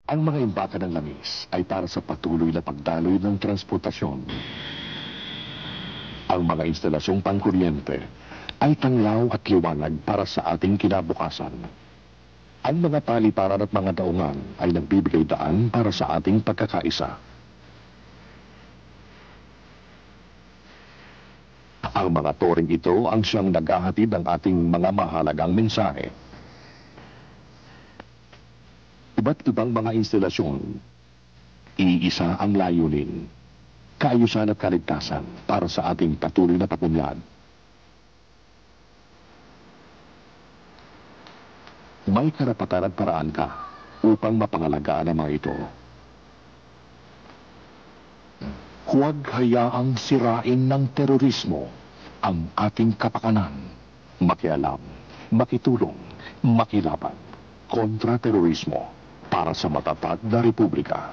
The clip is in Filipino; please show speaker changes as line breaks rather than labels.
Ang mga imbaka ng langis ay para sa patuloy na pagdaloy ng transportasyon. Ang mga instalasyong pangkuryente ay tanglaw at liwanag para sa ating kinabukasan. Ang mga paliparan at mga daungan ay nagbibigay daan para sa ating pagkakaisa. Ang mga toring ito ang siyang naghahatid ng ating mga mahalagang mensahe. Iba't ibang mga instalasyon, iisa ang layunin, kaayusan at kaligtasan para sa ating patuloy na pag-unlad. May karapatan at paraan ka upang mapangalagaan ang mga ito. Huwag hayaang sirain ng terorismo ang ating kapakanan. Makialam, makitulong, makilaban kontra terorismo para sa matatag na republika.